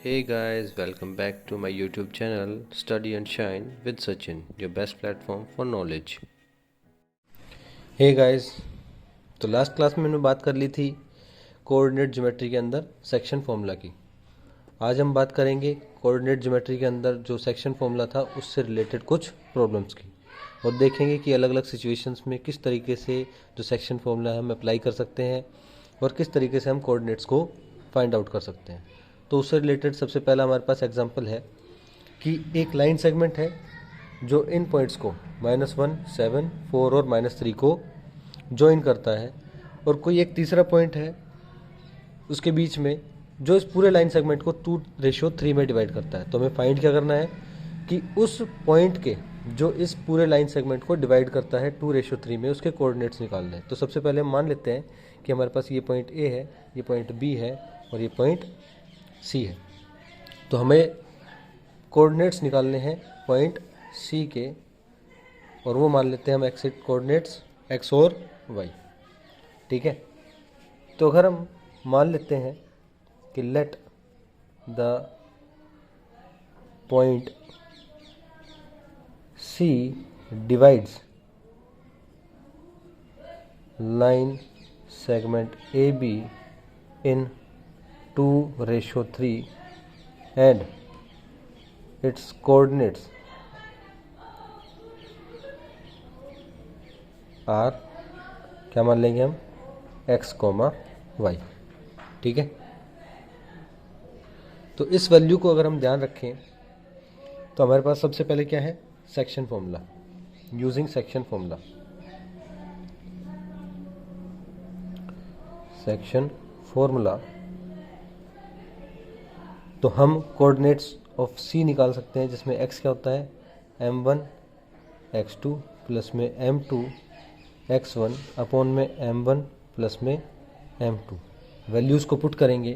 Hey guys, welcome back to my YouTube channel Study and Shine with Sachin, your best platform for knowledge. Hey guys, तो last class में मैंने बात कर ली थी coordinate geometry के अंदर सेक्शन फॉर्मूला की। आज हम बात करेंगे कोऑर्डिनेट ज्योमेट्री के अंदर जो सेक्शन फॉर्मूला था उससे रिलेटेड कुछ प्रॉब्लम्स की और देखेंगे कि अलग अलग सिचुएशंस में किस तरीके से जो सेक्शन फॉर्मूला हम अप्लाई कर सकते हैं और किस तरीके से हम कोऑर्डिनेट्स को फाइंड आउट कर सकते हैं। तो उससे रिलेटेड सबसे पहला हमारे पास एग्जांपल है कि एक लाइन सेगमेंट है जो इन पॉइंट्स को -1, 7, 4 और -3 को ज्वाइन करता है और कोई एक तीसरा पॉइंट है उसके बीच में जो इस पूरे लाइन सेगमेंट को 2:3 में डिवाइड करता है। तो हमें फाइंड क्या करना है कि उस पॉइंट के जो इस पूरे लाइन सेगमेंट को डिवाइड करता है 2:3 में उसके कोऑर्डिनेट्स निकालने हैं। तो सबसे पहले हम मान लेते हैं कि हमारे पास ये पॉइंट ए है, ये पॉइंट बी है और ये पॉइंट सी है। तो हमें कोऑर्डिनेट्स निकालने हैं पॉइंट सी के और वो मान लेते हैं हम एक्स कोऑर्डिनेट्स एक्स और वाई। ठीक है, तो अगर हम मान लेते हैं कि let the point C divides line segment A B in 2:3 and its coordinates are क्या मान लेंगे हम x, y। ठीक है, तो इस वैल्यू को अगर हम ध्यान रखें तो हमारे पास सबसे पहले क्या है section formula. Using section formula, section formula तो हम कोऑर्डिनेट्स ऑफ सी निकाल सकते हैं जिसमें x क्या होता है m1 x2 प्लस में m2 x1 अपॉन में m1 प्लस में m2। वैल्यूज़ को पुट करेंगे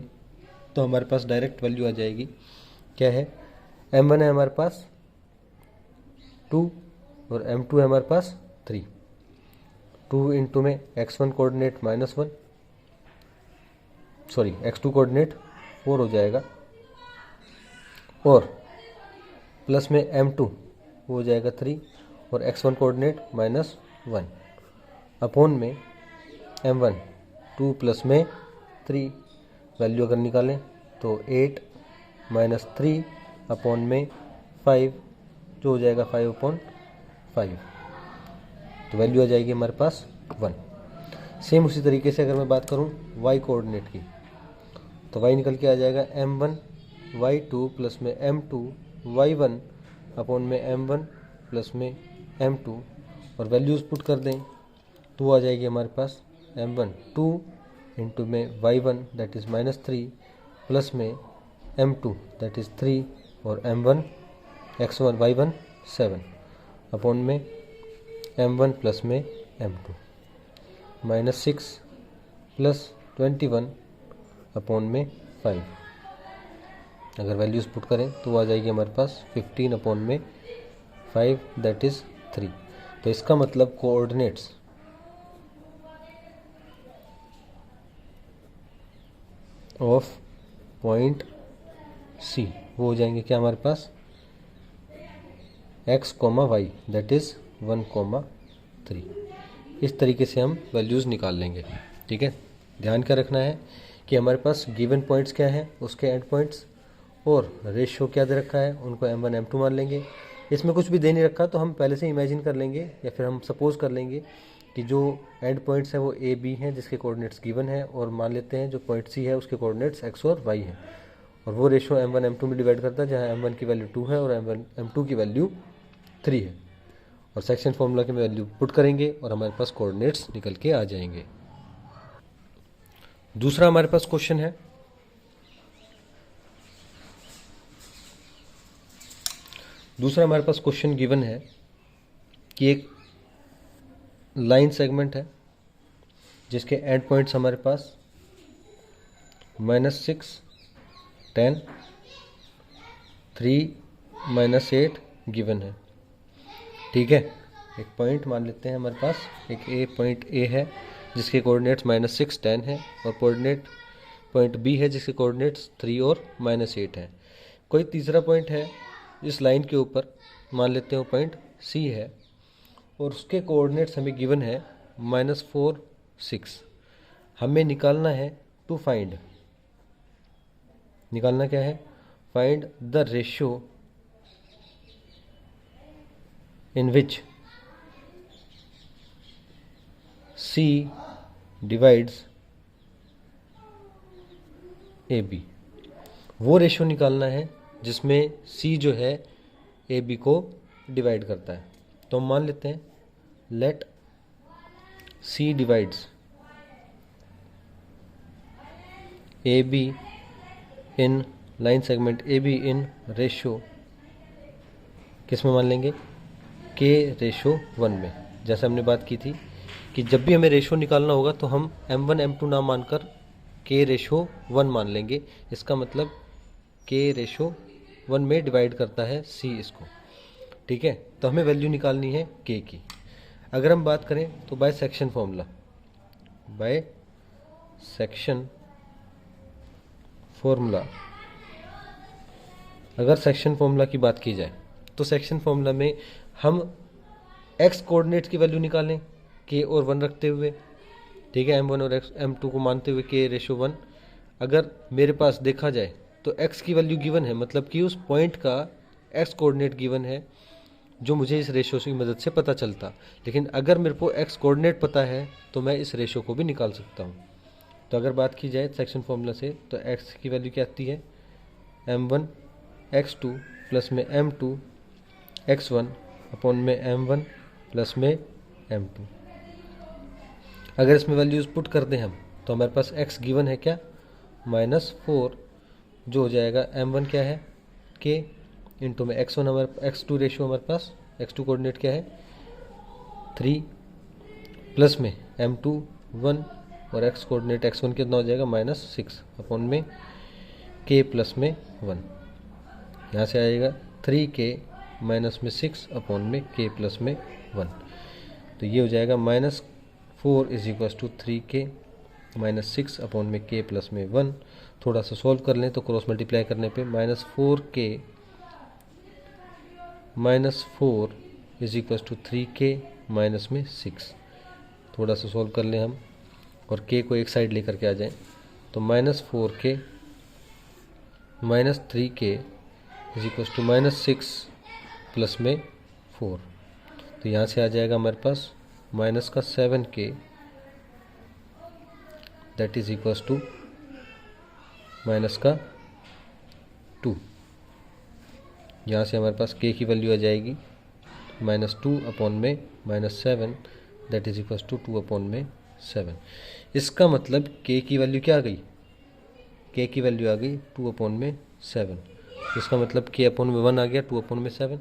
तो हमारे पास डायरेक्ट वैल्यू आ जाएगी। क्या है, m1 है हमारे पास 2 और m2 है हमारे पास 3। 2 इंटू में x1 coordinate -1 sorry x2 coordinate 4 हो जाएगा और प्लस में m2 वो हो जाएगा 3 और x1 कोऑर्डिनेट -1 अपॉन में m1 2 प्लस में 3। वैल्यू अगर निकालें तो 8 -3 अपॉन में 5 जो हो जाएगा 5/5। तो वैल्यू आ जाएगी हमारे पास 1। सेम उसी तरीके से अगर मैं बात करूं y कोऑर्डिनेट की तो y निकल के आ जाएगा m1 y2 प्लस में m2 y1 अपॉन में m1 प्लस में m2 और वैल्यूज़ पुट कर दें तो वो आ जाएगी हमारे पास m1 2 इंटू में y1 दैट इज़ -3 प्लस में m2 दैट इज़ 3 और m1 x1 y1 7 अपॉन में m1 प्लस में m2 -6 प्लस 21 अपॉन में 5। अगर वैल्यूज़ पुट करें तो वो आ जाएगी हमारे पास 15 अपॉन में 5 दैट इज़ 3। तो इसका मतलब कोऑर्डिनेट्स ऑफ पॉइंट सी वो हो जाएंगे क्या हमारे पास x, y दैट इज़ 1, 3। इस तरीके से हम वैल्यूज़ निकाल लेंगे। ठीक है, ध्यान क्या रखना है कि हमारे पास गिवन पॉइंट्स क्या हैं उसके एंड पॉइंट्स और रेशियो क्या दे रखा है उनको m1 m2 मान लेंगे। इसमें कुछ भी दे नहीं रखा तो हम पहले से इमेजिन कर लेंगे या फिर हम सपोज कर लेंगे कि जो एंड पॉइंट्स हैं वो a b हैं जिसके कोऑर्डिनेट्स गिवन है और मान लेते हैं जो पॉइंट c है उसके कोऑर्डिनेट्स x और y हैं और वो रेशियो m1 m2 में डिवाइड करता है जहाँ m1 की वैल्यू 2 है और m2 की वैल्यू 3 है और सेक्शन फॉर्मूला की वैल्यू पुट करेंगे और हमारे पास कोऑर्डिनेट्स निकल के आ जाएंगे। दूसरा हमारे पास क्वेश्चन है, हमारे पास क्वेश्चन गिवन है कि एक लाइन सेगमेंट है जिसके एंड पॉइंट्स हमारे पास -6, 10, 3, -8 गिवन है। ठीक है, एक पॉइंट मान लेते हैं हमारे पास एक पॉइंट ए है जिसके कोऑर्डिनेट्स -6, 10 है और कोऑर्डिनेट पॉइंट बी है जिसके कोऑर्डिनेट्स 3 और -8 है। कोई तीसरा पॉइंट है इस लाइन के ऊपर, मान लेते हैं वो पॉइंट सी है और उसके कोऑर्डिनेट्स हमें गिवन है -4 6। हमें निकालना है निकालना क्या है, find the ratio in which C divides A B. वो रेशियो निकालना है जिसमें सी जो है ए बी को डिवाइड करता है। तो हम मान लेते हैं let see divides A B in line segment A B in ratio, किस में मान लेंगे, के रेशियो 1 में। जैसे हमने बात की थी कि जब भी हमें रेशियो निकालना होगा तो हम m1 m2 ना मानकर के रेशियो 1 मान लेंगे। इसका मतलब के रेशियो 1 में डिवाइड करता है सी इसको, ठीक है। तो हमें वैल्यू निकालनी है के की। अगर हम बात करें तो बाय सेक्शन फॉर्मूला, अगर सेक्शन फॉर्मूला की बात की जाए तो सेक्शन फॉर्मूला में हम एक्स कोऑर्डिनेट्स की वैल्यू निकालें के और 1 रखते हुए, ठीक है, m1 और m2 को मानते हुए के रेशियो 1। अगर मेरे पास देखा जाए तो x की वैल्यू गिवन है, मतलब कि उस पॉइंट का x कोऑर्डिनेट गिवन है जो मुझे इस रेशियो की मदद से पता चलता। लेकिन अगर मेरे को x कोऑर्डिनेट पता है तो मैं इस रेशियो को भी निकाल सकता हूँ। तो अगर बात की जाए सेक्शन फॉर्मूला से तो x की वैल्यू क्या आती है, m1 x2 प्लस में m2 x1 अपॉन में m1 प्लस में m2। अगर इसमें वैल्यूज़ पुट कर दें हम तो हमारे पास x गिवन है क्या, -4, जो हो जाएगा m1 क्या है k इंटू में x1 हमारे x2 रेशियो हमारे पास x2 कोऑर्डिनेट क्या है 3 प्लस में m2 1 और x कोऑर्डिनेट x1 कितना हो जाएगा -6 अपॉन में k प्लस में 1। यहाँ से आएगा 3k माइनस में 6 अपॉन में k प्लस में 1। तो ये हो जाएगा -4 is equal to 3k -6 upon में k प्लस में 1। थोड़ा सा सॉल्व कर लें तो क्रॉस मल्टीप्लाई करने पे -4k -4 is equal to 3k minus में 6। थोड़ा सा सॉल्व कर लें हम और k को एक साइड लेकर के आ जाएं तो -4k -3k is equal to -6 plus में 4। तो यहाँ से आ जाएगा हमारे पास माइनस का 7k that is equal to minus का 2। यहाँ से हमारे पास k की वैल्यू आ जाएगी -2 अपॉन में -7 that is equal to 2 upon में 7। इसका मतलब k की वैल्यू क्या आ गई, k की वैल्यू आ गई 2 अपॉन में 7। इसका मतलब k अपॉन में 1 आ गया 2 अपॉन में 7।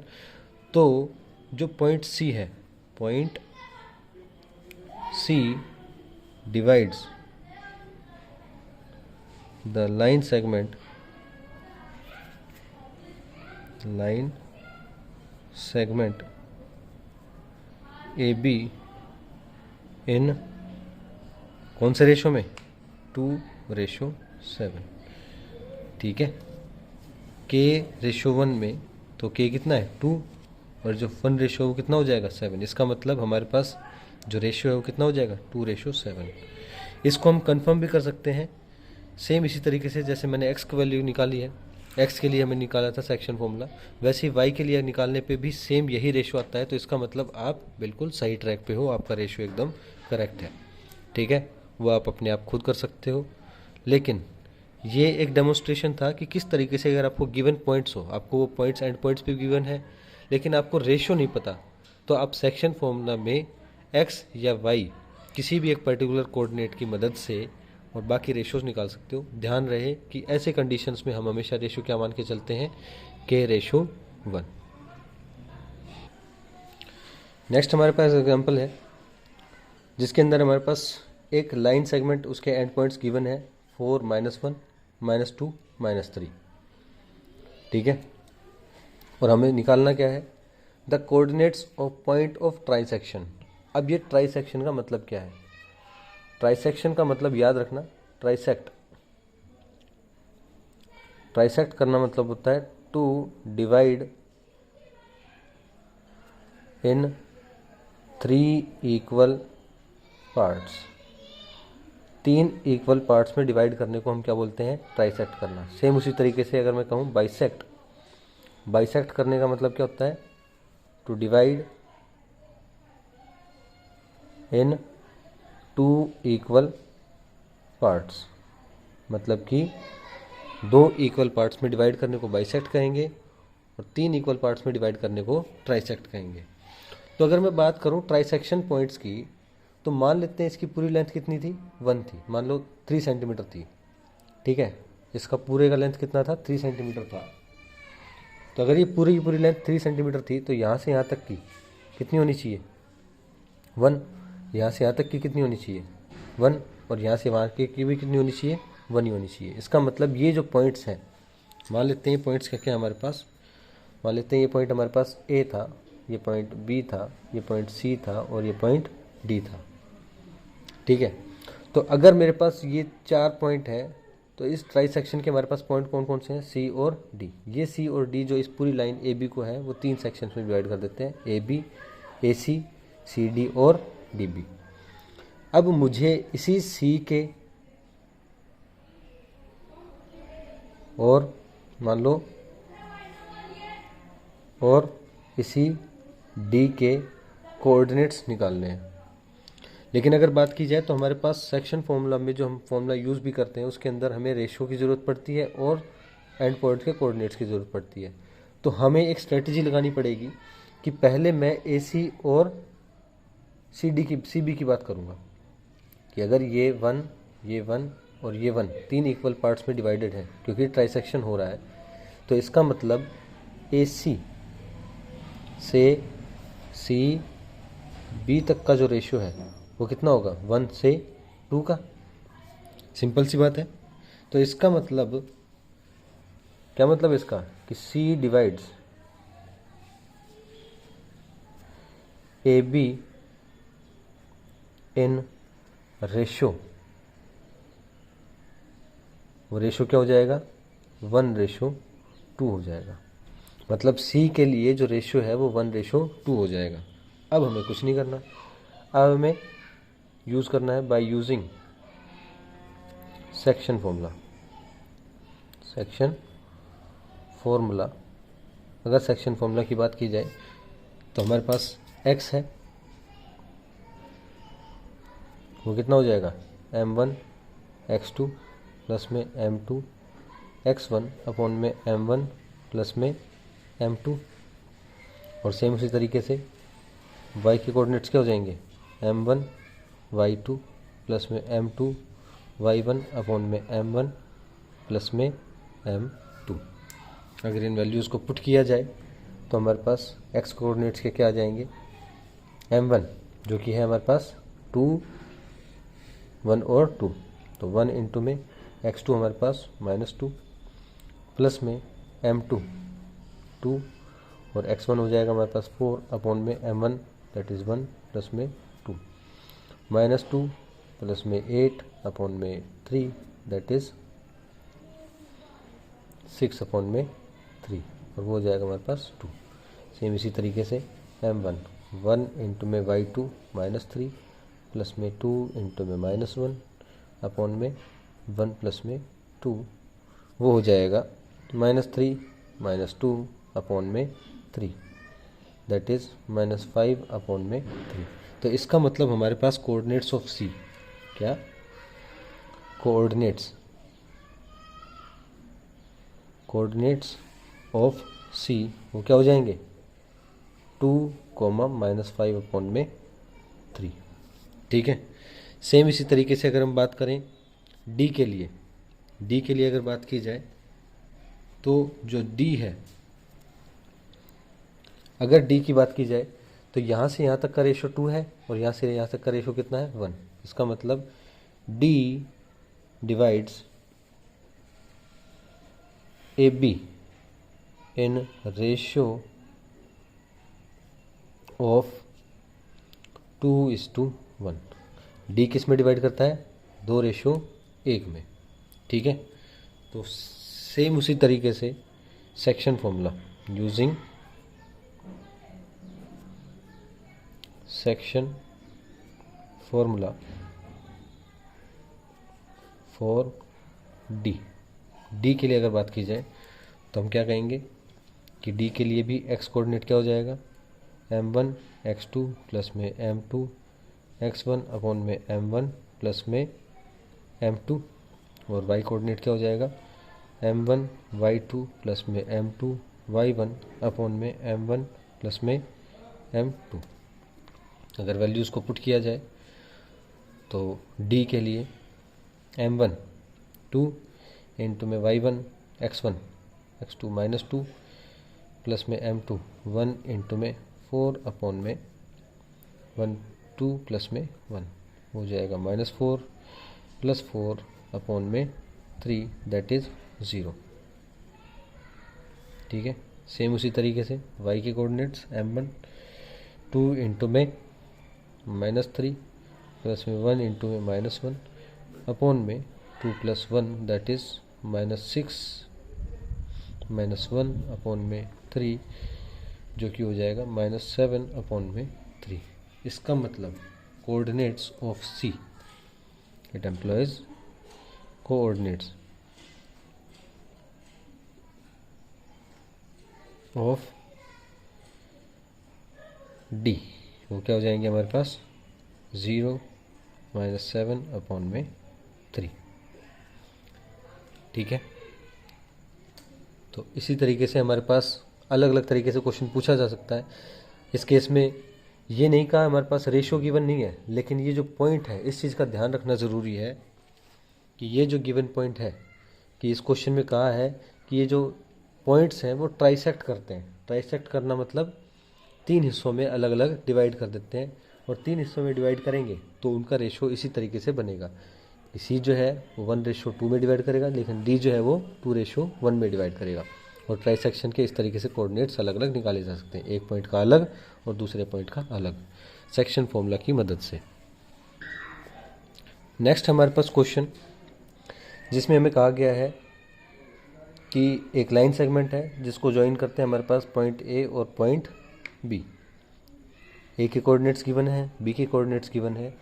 तो जो पॉइंट C है, point C divides the line segment AB इन कौन से रेशो में, 2:7, ठीक है। k रेशो 1 में तो k कितना है 2 और जो 1 रेशो वो कितना हो जाएगा 7। इसका मतलब हमारे पास जो रेशियो है वो कितना हो जाएगा 2:7। इसको हम कंफर्म भी कर सकते हैं सेम इसी तरीके से जैसे मैंने x की वैल्यू निकाली है, x के लिए हमें निकाला था सेक्शन फॉर्मूला, वैसे ही y के लिए निकालने पे भी सेम यही रेशियो आता है। तो इसका मतलब आप बिल्कुल सही ट्रैक पे हो, आपका रेशियो एकदम करेक्ट है, ठीक है। वो आप अपने आप खुद कर सकते हो। लेकिन ये एक डेमोन्स्ट्रेशन था कि किस तरीके से अगर आपको गिवन पॉइंट्स हो, आपको वो पॉइंट्स एंड पॉइंट्स भी गिवन है लेकिन आपको रेशियो नहीं पता, तो आप सेक्शन फॉर्मूला में x या y किसी भी एक पर्टिकुलर कोऑर्डिनेट की मदद से और बाकी रेशियोज निकाल सकते हो। ध्यान रहे कि ऐसे कंडीशंस में हम हमेशा रेशियो क्या मान के चलते हैं, k:1। नेक्स्ट हमारे पास एग्जांपल है जिसके अंदर हमारे पास एक लाइन सेगमेंट, उसके एंड पॉइंट्स गिवन है 4 -1 -2 -3, ठीक है। और हमें निकालना क्या है, the coordinates of point of trisection. अब ये ट्राइसेक्शन का मतलब क्या है, ट्राइसेक्शन का मतलब याद रखना, ट्राइसेक्ट ट्राइसेक्ट करना मतलब होता है to divide in 3 equal parts. 3 equal parts में डिवाइड करने को हम क्या बोलते हैं? ट्राइसेक्ट करना। सेम उसी तरीके से अगर मैं कहूँ बाइसेक्ट, बाइसेक्ट करने का मतलब क्या होता है? To divide in 2 equal parts, मतलब कि 2 इक्वल पार्ट्स में डिवाइड करने को बाइसेक्ट कहेंगे और 3 इक्वल पार्ट्स में डिवाइड करने को ट्राइसेक्ट कहेंगे। तो अगर मैं बात करूं ट्राइसेक्शन पॉइंट्स की, तो मान लेते हैं इसकी पूरी लेंथ कितनी थी? 1 थी। मान लो 3 सेंटीमीटर थी, ठीक है। इसका पूरे का लेंथ कितना था? 3 सेंटीमीटर था। तो अगर ये पूरी की पूरी लेंथ 3 सेंटीमीटर थी तो यहाँ से यहाँ तक की कितनी होनी चाहिए? 1। यहाँ से यहाँ तक की कितनी होनी चाहिए? 1। और यहाँ से वहाँ की भी कितनी होनी चाहिए? 1 ही होनी चाहिए। इसका मतलब ये जो पॉइंट्स हैं, मान लेते हैं ये पॉइंट्स क्या क्या हमारे पास, मान लेते हैं ये पॉइंट हमारे पास ए था, ये पॉइंट बी था, ये पॉइंट सी था और ये पॉइंट डी था, ठीक है। तो अगर मेरे पास ये 4 पॉइंट है तो इस ट्राइसेक्शन के हमारे पास पॉइंट कौन कौन से हैं? सी और डी। ये सी और डी जो इस पूरी लाइन ए बी को है वो 3 सेक्शंस में डिवाइड कर देते हैं, A B, A C, C D और डी बी। अब मुझे इसी सी के और मान लो और इसी डी के कोऑर्डिनेट्स निकालने हैं। लेकिन अगर बात की जाए तो हमारे पास सेक्शन फॉर्मूला में जो हम फॉर्मूला यूज़ भी करते हैं उसके अंदर हमें रेशो की ज़रूरत पड़ती है और एंड पॉइंट के कोऑर्डिनेट्स की ज़रूरत पड़ती है। तो हमें एक स्ट्रेटजी लगानी पड़ेगी कि पहले मैं ए सी और सी बी की बात करूँगा कि अगर ये 1 और ये 1 3 इक्वल पार्ट्स में डिवाइडेड है क्योंकि ट्राइसेक्शन हो रहा है, तो इसका मतलब ए सी से सी बी तक का जो रेशियो है वो कितना होगा? 1 से 2 का। सिंपल सी बात है। तो इसका मतलब क्या मतलब इसका कि C divides A B in ratio, वो रेशो क्या हो जाएगा? 1:2 हो जाएगा। मतलब सी के लिए जो रेशियो है वो 1:2 हो जाएगा। अब हमें कुछ नहीं करना, अब हमें यूज़ करना है by using section formula. Section formula, अगर सेक्शन फॉर्मूला की बात की जाए तो हमारे पास x है, वो कितना हो जाएगा? m1 x2 प्लस में m2 x1 अपॉन में m1 प्लस में m2। और सेम उसी तरीके से y के कोऑर्डिनेट्स क्या हो जाएंगे? m1 y2 प्लस में m2 y1 अपॉन में m1 प्लस में m2। अगर इन वैल्यूज़ को पुट किया जाए तो हमारे पास x कोऑर्डिनेट्स के क्या आ जाएंगे? m1 जो कि है हमारे पास 2, 1 और 2, तो 1 इंटू में x2 हमारे पास -2 प्लस में m2 2 और x1 हो जाएगा हमारे पास 4 अपॉन में m1 दैट इज़ 1 प्लस में 2 -2 प्लस में 8 अपॉन में 3 दैट इज़ 6 अपॉन में 3 और वो हो जाएगा हमारे पास 2। सेम इसी तरीके से m1 1 इंटू में y2 -3 प्लस में 2 इंटू में -1 अपॉन में 1 प्लस में 2, वो हो जाएगा -3 -2 अपॉन में 3 दैट इज़ -5 अपॉन में 3। तो इसका मतलब हमारे पास कोऑर्डिनेट्स ऑफ सी, क्या कोऑर्डिनेट्स ऑफ सी वो क्या हो जाएंगे? 2, -5 अपॉन में 3, ठीक है। सेम इसी तरीके से अगर हम बात करें डी के लिए अगर बात की जाए तो जो डी है, अगर डी की बात की जाए तो यहाँ से यहाँ तक का रेशो 2 है और यहाँ से यहाँ तक का रेशो कितना है? 1। इसका मतलब D divides A B in ratio of 2:1। D किस में डिवाइड करता है? 2:1 में, ठीक है। तो सेम उसी तरीके से section formula, using section formula for D के लिए अगर बात की जाए तो हम क्या कहेंगे कि डी के लिए भी एक्स कोऑर्डिनेट क्या हो जाएगा, m1 x2 प्लस में m2 x1 अपॉन में m1 प्लस में m2, और y कोऑर्डिनेट क्या हो जाएगा, m1 y2 प्लस में m2 y1 अपॉन में m1 प्लस में m2। अगर वैल्यूज़ को पुट किया जाए तो d के लिए m1 2 इंटू में y1 x1 x2 minus 2 plus में m2 1 इंटू में 4 अपॉन में 1 2 प्लस में 1 हो जाएगा -4 प्लस 4 अपॉन में 3 दैट इज़ 0। ठीक है, सेम उसी तरीके से y के कोऑर्डिनेट्स m1 2 इंटू में -3 प्लस में 1 इंटू में -1 अपॉन में 2 प्लस 1 दैट इज़ -6 -1 अपॉन में 3 जो कि हो जाएगा -7 अपॉन में 3। इसका मतलब coordinates of C, it employees coordinates of D वो क्या हो जाएंगे हमारे पास 0 -7 अपॉन में 3। ठीक है, तो इसी तरीके से हमारे पास अलग अलग तरीके से क्वेश्चन पूछा जा सकता है। इस केस में ये नहीं कहा हमारे पास रेशो गिवन नहीं है, लेकिन ये जो पॉइंट है इस चीज़ का ध्यान रखना ज़रूरी है कि ये जो गिवन पॉइंट है कि इस क्वेश्चन में कहा है कि ये जो पॉइंट्स हैं वो ट्राइसेक्ट करते हैं। ट्राइसेक्ट करना मतलब 3 हिस्सों में अलग अलग डिवाइड कर देते हैं, और 3 हिस्सों में डिवाइड करेंगे तो उनका रेशो इसी तरीके से बनेगा। सी जो है वो 1:2 में डिवाइड करेगा, लेकिन डी जो है वो 2:1 में डिवाइड करेगा। और ट्राइसेक्शन के इस तरीके से कोऑर्डिनेट्स अलग अलग निकाले जा सकते हैं, एक पॉइंट का अलग और दूसरे पॉइंट का अलग, सेक्शन फॉर्मूला की मदद से। नेक्स्ट हमारे पास क्वेश्चन जिसमें हमें कहा गया है कि एक लाइन सेगमेंट है जिसको ज्वाइन करते हैं हमारे पास पॉइंट ए और पॉइंट बी। ए के कोऑर्डिनेट्स गिवन है, बी के कोऑर्डिनेट्स गिवन है,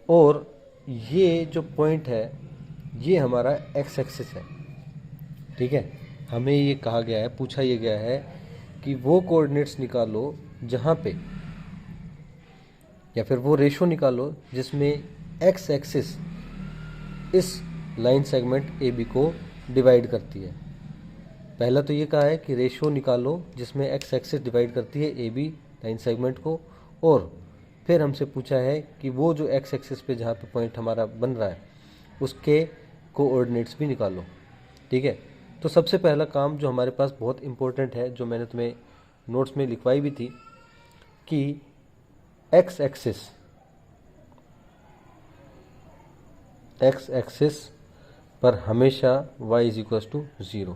और ये जो पॉइंट है ये हमारा एक्स एक्सिस है। ठीक है, हमें ये कहा गया है, पूछा ये गया है कि वो कोऑर्डिनेट्स निकालो जहाँ पे, या फिर वो रेशो निकालो जिसमें एक्स एक्सिस इस लाइन सेगमेंट ए बी को डिवाइड करती है। पहला तो ये कहा है कि रेशो निकालो जिसमें एक्स एक्सिस डिवाइड करती है ए बी लाइन सेगमेंट को, और फिर हमसे पूछा है कि वो जो एक्स एक्सिस पे जहाँ पे पॉइंट हमारा बन रहा है उसके कोऑर्डिनेट्स भी निकालो। ठीक है, तो सबसे पहला काम जो हमारे पास बहुत इम्पोर्टेंट है, जो मैंने तुम्हें नोट्स में लिखवाई भी थी, कि एक्स एक्सिस पर हमेशा y = 0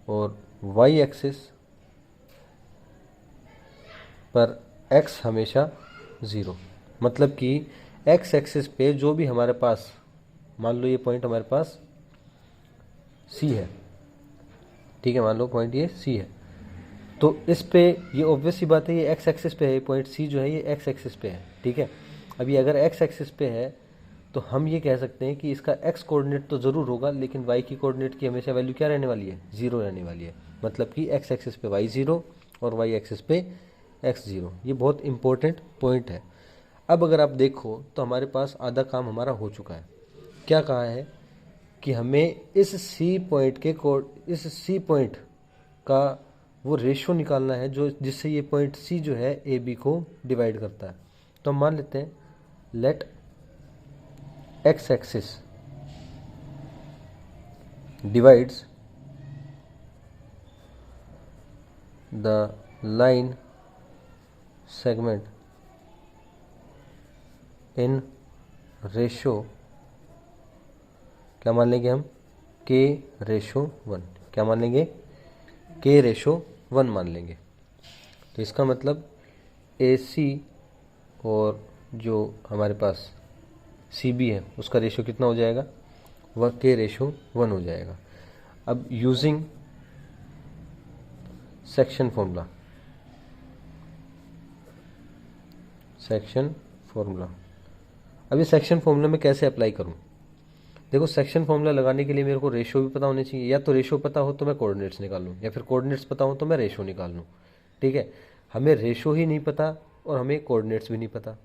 और y एक्सिस पर x हमेशा 0। मतलब कि x एक्सिस पे जो भी हमारे पास, मान लो ये पॉइंट हमारे पास C है। ठीक है, मान लो पॉइंट ये C है, तो इस पे ये ऑब्वियस सी बात है ये x एक्सिस पे है, पॉइंट C जो है ये x एक्सिस पे है। ठीक है, अभी अगर x एक्सिस पे है तो हम ये कह सकते हैं कि इसका x कोऑर्डिनेट तो ज़रूर होगा, लेकिन y की कोऑर्डिनेट की हमेशा वैल्यू क्या रहने वाली है, 0 रहने वाली है। मतलब कि x एक्सिस पे y 0 और y एक्सिस पे x 0। ये बहुत इंपॉर्टेंट पॉइंट है। अब अगर आप देखो तो हमारे पास आधा काम हमारा हो चुका है। क्या कहा है कि हमें इस C पॉइंट का वो रेशो निकालना है जो जिससे ये पॉइंट C जो है ए बी को डिवाइड करता है। तो हम मान लेते हैं let x axis divides the line segment in ratio, क्या मान लेंगे हम, k:1। क्या मान लेंगे, k:1 मान लेंगे। तो इसका मतलब AC और जो हमारे पास CB है उसका रेशो कितना हो जाएगा, वह k:1 हो जाएगा। अब using section formula, section formula, अब ये सेक्शन फॉर्मूला में कैसे अप्लाई करूं? देखो, सेक्शन फॉर्मूला लगाने के लिए मेरे को रेशो भी पता होनी चाहिए, या तो रेशो पता हो तो मैं कोऑर्डिनेट्स निकाल लूँ, या फिर कोऑर्डिनेट्स पता हो तो मैं रेशो निकाल लूँ। ठीक है, हमें रेशो ही नहीं पता और हमें कोऑर्डिनेट्स भी नहीं पता।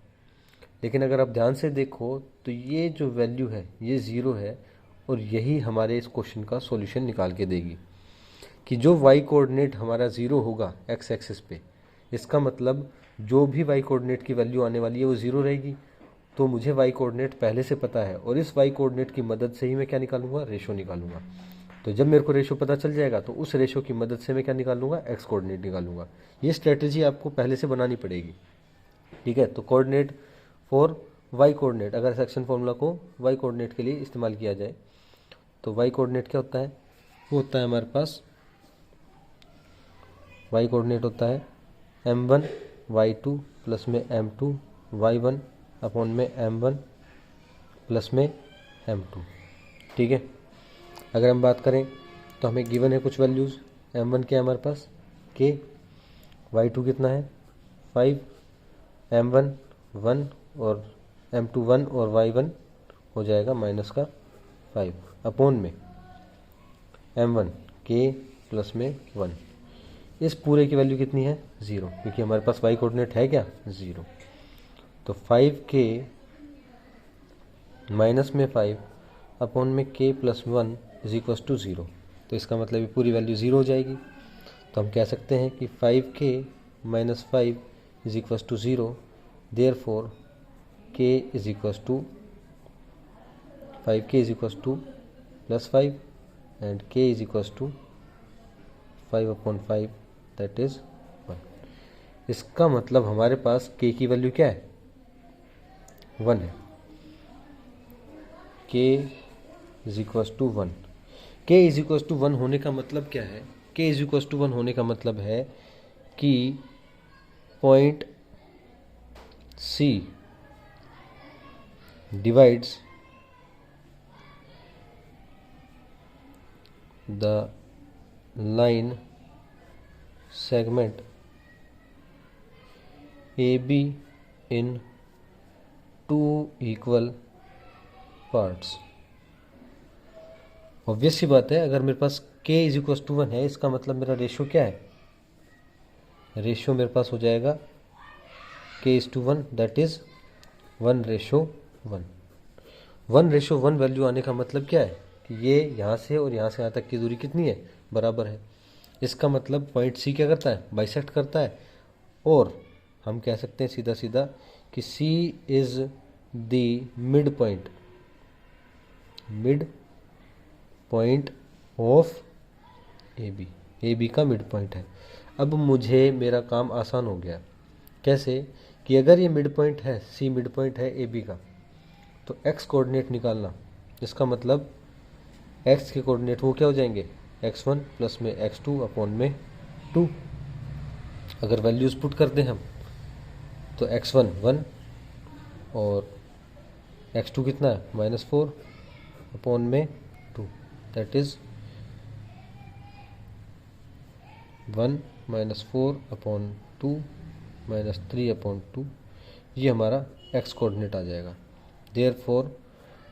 लेकिन अगर आप ध्यान से देखो तो ये जो वैल्यू है ये ज़ीरो है, और यही हमारे इस क्वेश्चन का सॉल्यूशन निकाल के देगी कि जो वाई कोऑर्डिनेट हमारा ज़ीरो होगा एक्स एक्सिस पे, इसका मतलब जो भी वाई कोऑर्डिनेट की वैल्यू आने वाली है वो ज़ीरो रहेगी। तो मुझे वाई कोऑर्डिनेट पहले से पता है, और इस वाई कोऑर्डिनेट की मदद से ही मैं क्या निकालूंगा? रेशो निकालूंगा। तो जब मेरे को रेशो पता चल जाएगा तो उस रेशो की मदद से मैं क्या निकालूंगा? एक्स कोऑर्डिनेट निकालूंगा। ये स्ट्रेटेजी आपको पहले से बनानी पड़ेगी। ठीक है, तो कोऑर्डिनेट फॉर वाई कोऑर्डिनेट, अगर सेक्शन फॉर्मूला को वाई कोऑर्डिनेट के लिए इस्तेमाल किया जाए तो वाई कोऑर्डिनेट क्या होता है? वो होता है हमारे पास, वाई कोऑर्डिनेट होता है m1 y2 प्लस में m2 y1 अपॉन में m1 प्लस में m2। ठीक है, अगर हम बात करें तो हमें गिवन है कुछ वैल्यूज़, m1 क्या है हमारे पास? k, y2 कितना है? 5, m1 1 और m2 1 और y1 हो जाएगा माइनस का 5 अपॉन में m1 k प्लस में 1। इस पूरे की वैल्यू कितनी है? ज़ीरो, क्योंकि हमारे पास वाई कोऑर्डिनेट है क्या? ज़ीरो। तो 5k माइनस में 5 अपॉन में k plus 1 is equals to zero. तो इसका मतलब ये पूरी वैल्यू ज़ीरो हो जाएगी। तो हम कह सकते हैं कि 5k minus 5 is equals to zero, therefore k is equals to 5k is equals to plus 5 and k is equals to 5 upon 5 that is 1। इसका मतलब हमारे पास k की वैल्यू क्या है? 1 है। k is equals to 1। k is equals to 1 होने का मतलब क्या है? k इज इक्वस टू 1 होने का मतलब है कि point C divides the line segment AB in two equal parts। Obvious सी बात है, अगर मेरे पास k इज इक्वल टू 1 है, इसका मतलब मेरा रेशो क्या है? रेशो मेरे पास हो जाएगा k is to 1 that is 1:1। 1:1 value आने का मतलब क्या है? कि ये यहाँ से और यहाँ से यहाँ तक की दूरी कितनी है? बराबर है। इसका मतलब पॉइंट C क्या करता है? बाइसेक्ट करता है। और हम कह सकते हैं सीधा सीधा कि C is the mid point of AB का मिड पॉइंट है। अब मुझे मेरा काम आसान हो गया। कैसे? कि अगर ये मिड पॉइंट है, C मिड पॉइंट है AB का, तो x कोऑर्डिनेट निकालना, इसका मतलब x के कोऑर्डिनेट वो क्या हो जाएंगे? x1 प्लस में x2 अपॉन में 2। अगर वैल्यूज़ पुट कर दें हम तो x1 1 और x2 कितना है? -4 अपॉन में 2 दैट इज़ 1 -4 अपॉन 2 -3 अपॉन 2। ये हमारा x कोऑर्डिनेट आ जाएगा। Therefore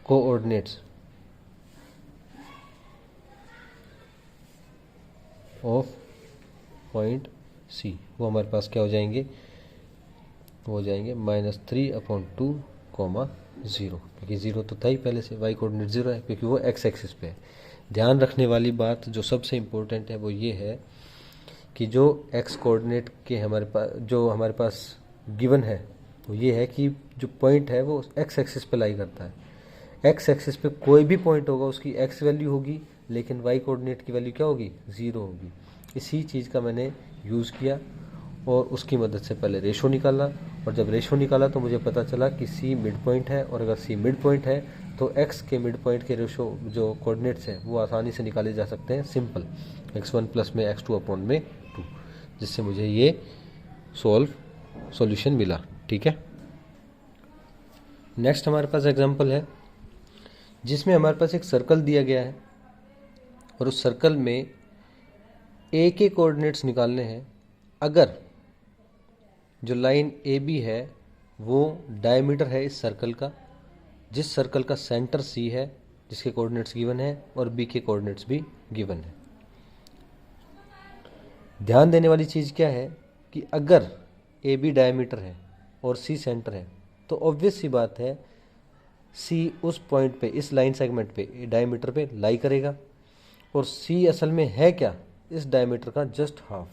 coordinates of point C वो हमारे पास क्या हो जाएंगे? वो हो जाएंगे -3 अपॉन 2 0, क्योंकि 0 तो था ही पहले से, y कोऑर्डिनेट 0 है क्योंकि वो x एक्सिस पे है। ध्यान रखने वाली बात जो सबसे इम्पोर्टेंट है वो ये है कि जो x कोऑर्डिनेट के हमारे पास गिवन है वो ये है कि जो पॉइंट है वो x एक्सिस पे लाई करता है। x एक्सिस पे कोई भी पॉइंट होगा उसकी x वैल्यू होगी, लेकिन y कोऑर्डिनेट की वैल्यू क्या होगी? 0 होगी। इसी चीज़ का मैंने यूज़ किया और उसकी मदद से पहले रेशो निकाला, और जब रेशो निकाला तो मुझे पता चला कि C मिड पॉइंट है, और अगर C मिड पॉइंट है तो x के मिड पॉइंट के रेशो जो कोऑर्डिनेट्स हैं वो आसानी से निकाले जा सकते हैं, सिंपल x1 प्लस में x2 अपॉन में 2, जिससे मुझे ये सॉल्यूशन मिला। ठीक है, नेक्स्ट हमारे पास एग्जांपल है जिसमें हमारे पास एक सर्कल दिया गया है और उस सर्कल में ए के कोऑर्डिनेट्स निकालने हैं। अगर जो लाइन ए बी है वो डायमीटर है इस सर्कल का, जिस सर्कल का सेंटर सी है, जिसके कोऑर्डिनेट्स गिवन है, और बी के कोऑर्डिनेट्स भी गिवन है। ध्यान देने वाली चीज़ क्या है कि अगर ए बी डायमीटर है और सी सेंटर है तो ऑब्वियस सी बात है सी उस पॉइंट पे, इस लाइन सेगमेंट पे, डायमीटर पे लाई करेगा, और सी असल में है क्या, इस डायमीटर का जस्ट हाफ।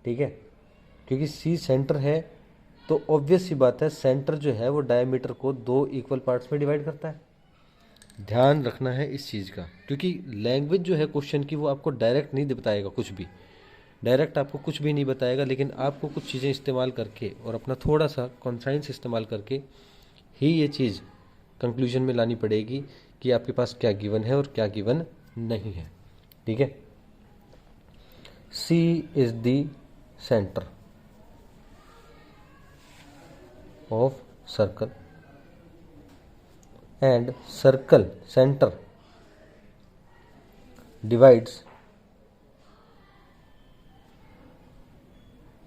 ठीक है, क्योंकि सी सेंटर है तो ऑब्वियस सी बात है सेंटर जो है वो डायमीटर को 2 इक्वल पार्ट्स में डिवाइड करता है। ध्यान रखना है इस चीज़ का, क्योंकि लैंग्वेज जो है क्वेश्चन की वो आपको डायरेक्ट नहीं बताएगा, कुछ भी डायरेक्ट आपको कुछ भी नहीं बताएगा, लेकिन आपको कुछ चीज़ें इस्तेमाल करके और अपना थोड़ा सा कॉन्साइंस इस्तेमाल करके ही ये चीज़ कंक्लूजन में लानी पड़ेगी कि आपके पास क्या गिवन है और क्या गिवन नहीं है। ठीक है, C is the center of circle and circle center divides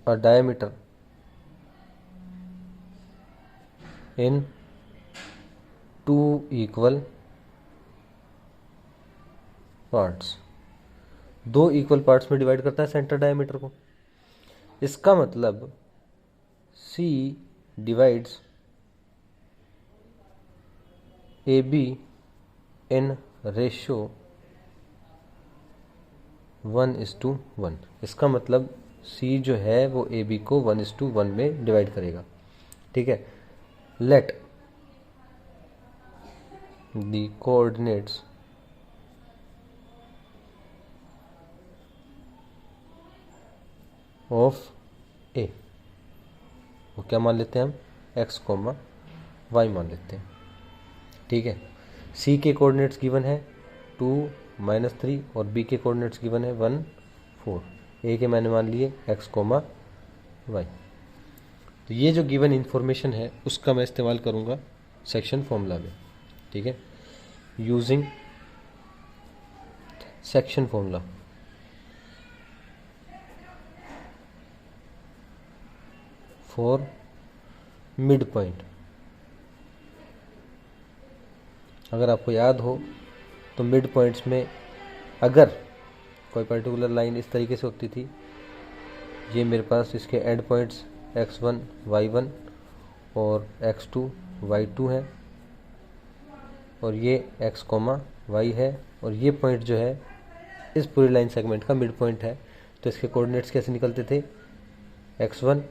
a diameter in 2 equal parts। 2 equal parts में डिवाइड करता है सेंटर डायमीटर को। इसका मतलब C divides A B in ratio 1:1। इसका मतलब सी जो है वो ए बी को 1:1 में डिवाइड करेगा। ठीक है, लेट द कोऑर्डिनेट्स ऑफ ए, वो क्या मान लेते हैं हम, x, y मान लेते हैं। ठीक है, सी के कोऑर्डिनेट्स गिवन है 2, -3 और बी के कोऑर्डिनेट्स गिवन है 1, 4। ए के मैंने मान लिए x, y। तो ये जो गिवन इंफॉर्मेशन है उसका मैं इस्तेमाल करूँगा सेक्शन फॉर्मूला में। ठीक है, using section formula for mid point. अगर आपको याद हो तो मिड पॉइंट्स में अगर कोई पर्टिकुलर लाइन इस तरीके से होती थी, ये मेरे पास इसके एंड पॉइंट्स x1, y1 और x2, y2 हैं, और ये x, y है, और ये पॉइंट जो है इस पूरी लाइन सेगमेंट का मिड पॉइंट है। तो इसके कोऑर्डिनेट्स कैसे निकलते थे, x1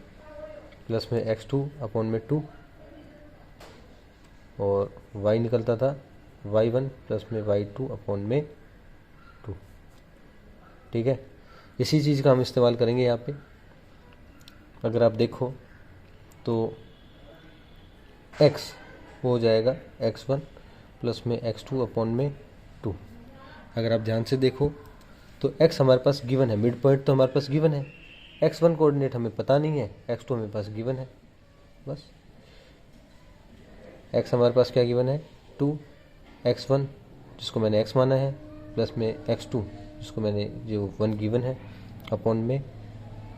प्लस में x2 अपॉन में 2, और y निकलता था y1 प्लस में y2 अपॉन में 2। ठीक है, इसी चीज़ का हम इस्तेमाल करेंगे यहाँ पे। अगर आप देखो तो x वो हो जाएगा x1 प्लस में x2 अपॉन में 2। अगर आप ध्यान से देखो तो x हमारे पास गिवन है, मिड पॉइंट तो हमारे पास गिवन है, x1 कोऑर्डिनेट हमें पता नहीं है, x2 हमारे पास गिवन है। बस x हमारे पास क्या गिवन है, 2, x1 जिसको मैंने x माना है, प्लस में x2 जिसको मैंने जो 1 गिवन है, अपॉन में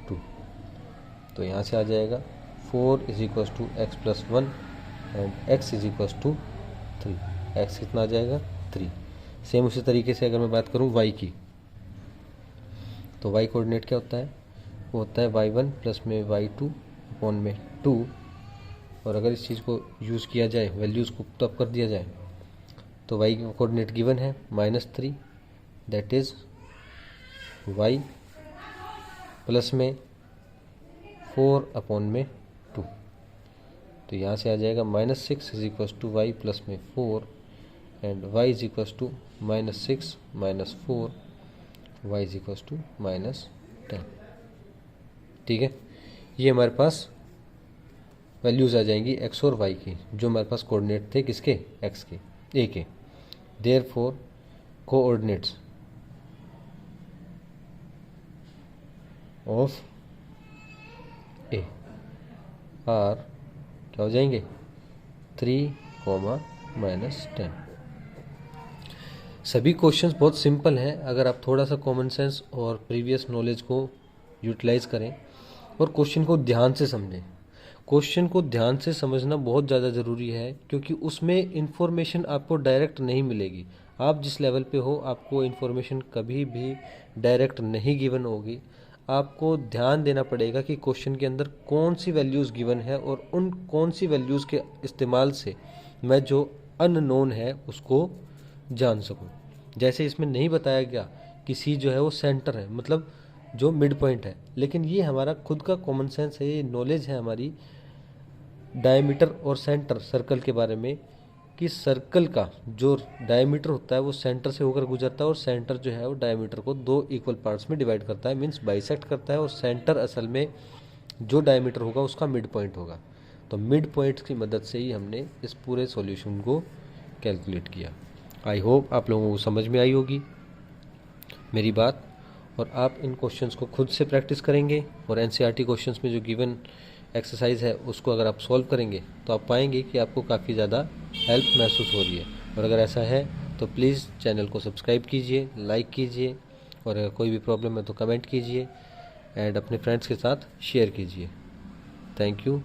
2। तो यहाँ से आ जाएगा 4 = x + 1 एंड x = 3। x कितना आ जाएगा, 3। सेम उसी तरीके से अगर मैं बात करूँ y की, तो y कोऑर्डिनेट क्या होता है, वो होता है y1 प्लस में y2 अपॉन में 2। और अगर इस चीज़ को यूज़ किया जाए, वैल्यूज़ को पुट अप कर दिया जाए, तो y का कोऑर्डिनेट गिवन है -3, दैट इज़ y प्लस में 4 अपॉन में 2। तो यहाँ से आ जाएगा -6 = y प्लस में 4 एंड y = -6 - 4, y = -10। ठीक है, ये हमारे पास वैल्यूज़ आ जाएंगी x और y की, जो हमारे पास कोऑर्डिनेट थे किसके, x के, a के। Therefore coordinates of a are क्या हो जाएंगे, 3, -10। सभी क्वेश्चंस बहुत सिंपल हैं अगर आप थोड़ा सा कॉमन सेंस और प्रीवियस नॉलेज को यूटिलाइज करें और क्वेश्चन को ध्यान से समझें। क्वेश्चन को ध्यान से समझना बहुत ज़्यादा ज़रूरी है क्योंकि उसमें इन्फॉर्मेशन आपको डायरेक्ट नहीं मिलेगी। आप जिस लेवल पे हो आपको इन्फॉर्मेशन कभी भी डायरेक्ट नहीं गिवन होगी। आपको ध्यान देना पड़ेगा कि क्वेश्चन के अंदर कौन सी वैल्यूज़ गिवन है और उन कौन सी वैल्यूज़ के इस्तेमाल से मैं जो अननोन है उसको जान सकूं। जैसे इसमें नहीं बताया गया कि सी जो है वो सेंटर है, मतलब जो मिड पॉइंट है, लेकिन ये हमारा खुद का कॉमन सेंस है, ये नॉलेज है हमारी डायमीटर और सेंटर सर्कल के बारे में कि सर्कल का जो डायमीटर होता है वो सेंटर से होकर गुजरता है और सेंटर जो है वो डायमीटर को दो इक्वल पार्ट्स में डिवाइड करता है, मीन्स बाइसेक्ट करता है। और सेंटर असल में जो डायमीटर होगा उसका मिड पॉइंट होगा। तो मिड पॉइंट की मदद से ही हमने इस पूरे सॉल्यूशन को कैलकुलेट किया। आई होप आप लोगों को समझ में आई होगी मेरी बात, और आप इन क्वेश्चंस को खुद से प्रैक्टिस करेंगे और एनसीईआरटी क्वेश्चंस में जो गिवन एक्सरसाइज है उसको अगर आप सॉल्व करेंगे तो आप पाएंगे कि आपको काफ़ी ज़्यादा हेल्प महसूस हो रही है। और अगर ऐसा है तो प्लीज़ चैनल को सब्सक्राइब कीजिए, लाइक कीजिए, और अगर कोई भी प्रॉब्लम है तो कमेंट कीजिए एंड अपने फ्रेंड्स के साथ शेयर कीजिए। Thank you.